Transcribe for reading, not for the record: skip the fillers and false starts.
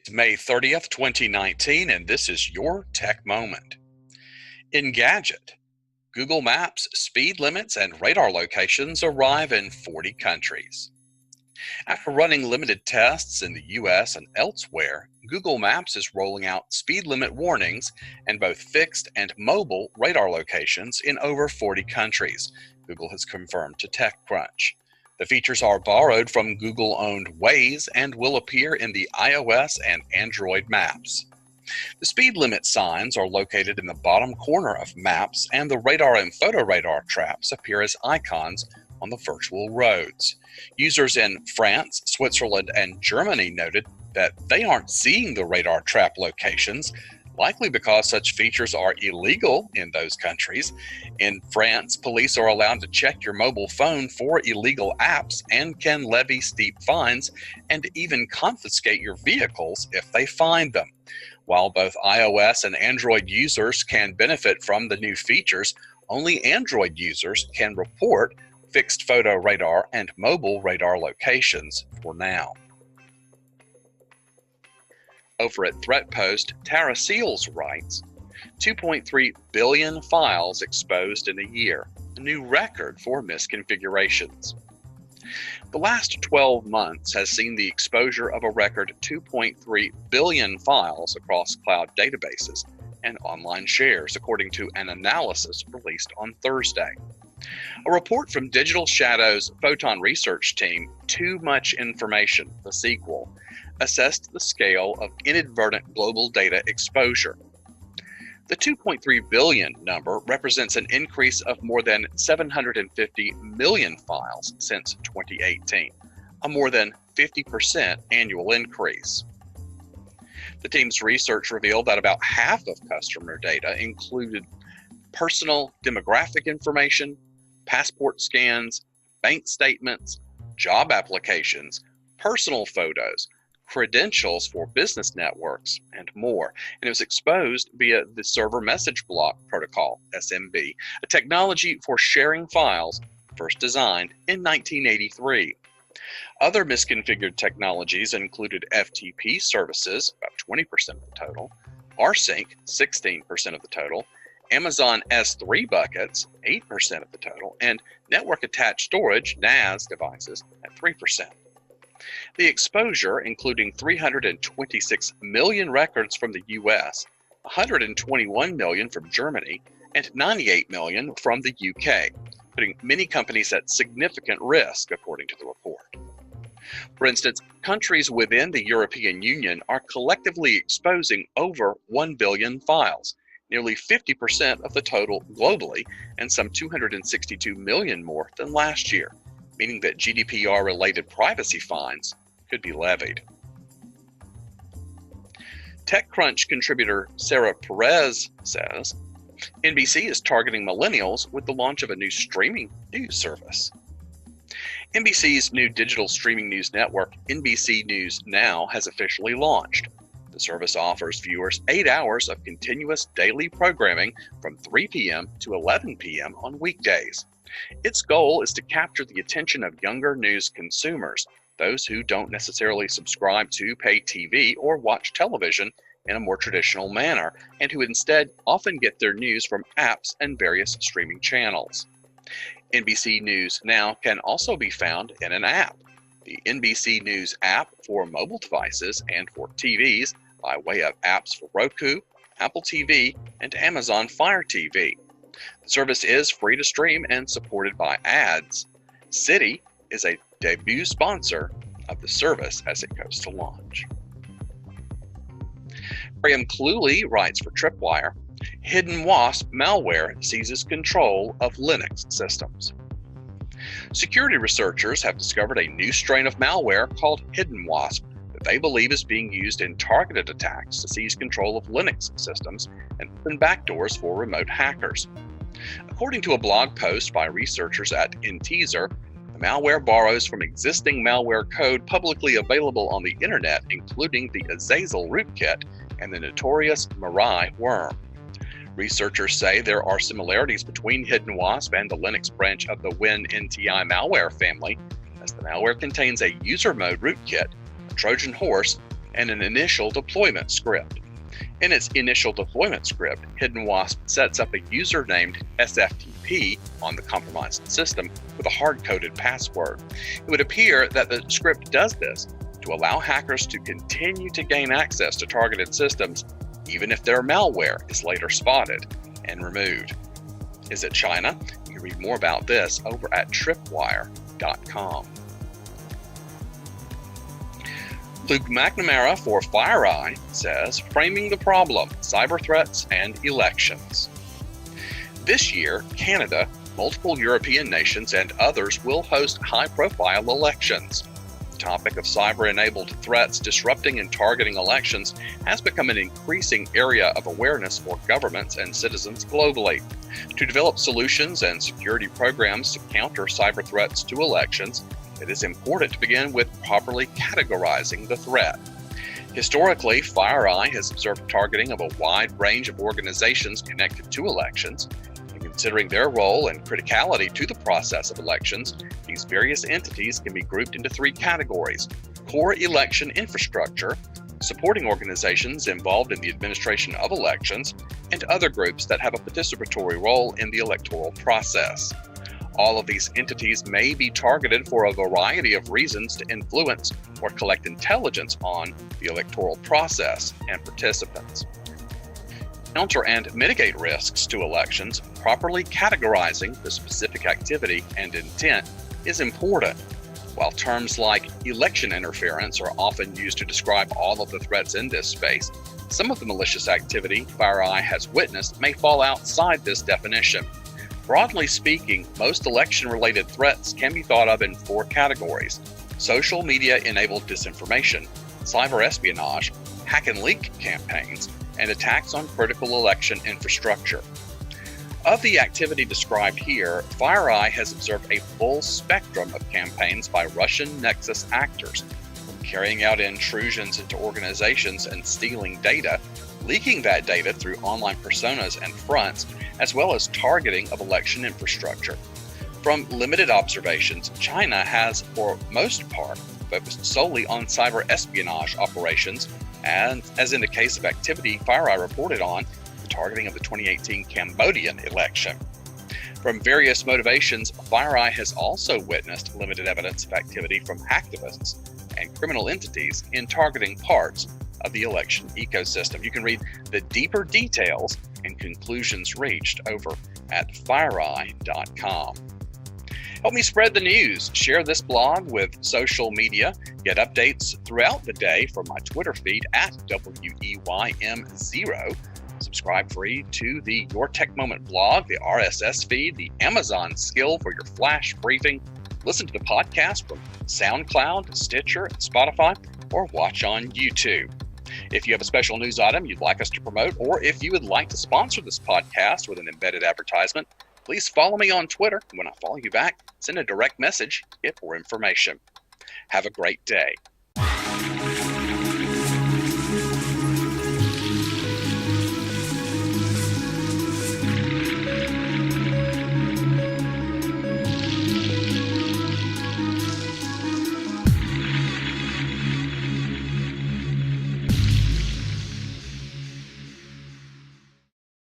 It's May 30th, 2019, and this is your Tech Moment. Engadget. Google Maps speed limits and radar locations arrive in 40 countries. After running limited tests in the US and elsewhere, Google Maps is rolling out speed limit warnings and both fixed and mobile radar locations in over 40 countries, Google has confirmed to TechCrunch. The features are borrowed from Google-owned Waze and will appear in the iOS and Android maps. The speed limit signs are located in the bottom corner of maps, and the radar and photo radar traps appear as icons on the virtual roads. Users in France, Switzerland, and Germany noted that they aren't seeing the radar trap locations, likely because such features are illegal in those countries. In France, police are allowed to check your mobile phone for illegal apps and can levy steep fines and even confiscate your vehicles if they find them. While both iOS and Android users can benefit from the new features, only Android users can report fixed photo radar and mobile radar locations for now. Over at ThreatPost, Tara Seals writes, 2.3 billion files exposed in a year, a new record for misconfigurations. The last 12 months has seen the exposure of a record 2.3 billion files across cloud databases and online shares, according to an analysis released on Thursday. A report from Digital Shadow's Photon research team, Too Much Information, the sequel, assessed the scale of inadvertent global data exposure. The 2.3 billion number represents an increase of more than 750 million files since 2018, a more than 50% annual increase. The team's research revealed that about half of customer data included personal demographic information, passport scans, bank statements, job applications, personal photos, credentials for business networks, and more. And it was exposed via the Server Message Block Protocol, SMB, a technology for sharing files first designed in 1983. Other misconfigured technologies included FTP services, about 20% of the total, rsync, 16% of the total, Amazon S3 buckets, 8% of the total, and network-attached storage, NAS devices, at 3%. The exposure, including 326 million records from the US, 121 million from Germany, and 98 million from the UK, putting many companies at significant risk, according to the report. For instance, countries within the European Union are collectively exposing over 1 billion files, nearly 50% of the total globally, and some 262 million more than last year, meaning that GDPR-related privacy fines could be levied. TechCrunch contributor Sarah Perez says, NBC is targeting millennials with the launch of a new streaming news service. NBC's new digital streaming news network, NBC News Now, has officially launched. The service offers viewers 8 hours of continuous daily programming from 3 p.m. to 11 p.m. on weekdays. Its goal is to capture the attention of younger news consumers, those who don't necessarily subscribe to pay TV or watch television in a more traditional manner, and who instead often get their news from apps and various streaming channels. NBC News Now can also be found in an app. The NBC News app for mobile devices and for TVs by way of apps for Roku, Apple TV, and Amazon Fire TV. The service is free to stream and supported by ads. Citi is a debut sponsor of the service as it goes to launch. Graham Cluley writes for Tripwire, HiddenWasp malware seizes control of Linux systems. Security researchers have discovered a new strain of malware called HiddenWasp that they believe is being used in targeted attacks to seize control of Linux systems and open backdoors for remote hackers. According to a blog post by researchers at Inteaser, the malware borrows from existing malware code publicly available on the internet, including the Azazel rootkit and the notorious Mirai worm. Researchers say there are similarities between HiddenWasp and the Linux branch of the WinNTI malware family, as the malware contains a user mode rootkit, a Trojan horse, and an initial deployment script. In its initial deployment script, HiddenWasp sets up a user named SFTP on the compromised system with a hard-coded password. It would appear that the script does this to allow hackers to continue to gain access to targeted systems, even if their malware is later spotted and removed. Is it China? You can read more about this over at tripwire.com. Luke McNamara for FireEye says, framing the problem, cyber threats and elections. This year, Canada, multiple European nations, and others will host high-profile elections. The topic of cyber-enabled threats disrupting and targeting elections has become an increasing area of awareness for governments and citizens globally. To develop solutions and security programs to counter cyber threats to elections, it is important to begin with properly categorizing the threat. Historically, FireEye has observed targeting of a wide range of organizations connected to elections. And considering their role and criticality to the process of elections, these various entities can be grouped into three categories: core election infrastructure, supporting organizations involved in the administration of elections, and other groups that have a participatory role in the electoral process. All of these entities may be targeted for a variety of reasons to influence or collect intelligence on the electoral process and participants. Counter and mitigate risks to elections, properly categorizing the specific activity and intent is important. While terms like election interference are often used to describe all of the threats in this space, some of the malicious activity FireEye has witnessed may fall outside this definition. Broadly speaking, most election-related threats can be thought of in four categories: social media-enabled disinformation, cyber espionage, hack and leak campaigns, and attacks on critical election infrastructure. Of the activity described here, FireEye has observed a full spectrum of campaigns by Russian Nexus actors, from carrying out intrusions into organizations and stealing data, leaking that data through online personas and fronts, as well as targeting of election infrastructure. From limited observations, China has, for most part, focused solely on cyber espionage operations, and as in the case of activity FireEye reported on, the targeting of the 2018 Cambodian election. From various motivations, FireEye has also witnessed limited evidence of activity from hacktivists and criminal entities in targeting parts of the election ecosystem. You can read the deeper details and conclusions reached over at FireEye.com. Help me spread the news. Share this blog with social media. Get updates throughout the day from my Twitter feed at WEYM0. Subscribe free to the Your Tech Moment blog, the RSS feed, the Amazon skill for your flash briefing. Listen to the podcast from SoundCloud, Stitcher, and Spotify, or watch on YouTube. If you have a special news item you'd like us to promote, or if you would like to sponsor this podcast with an embedded advertisement, please follow me on Twitter. When I follow you back, send a direct message to get more information. Have a great day.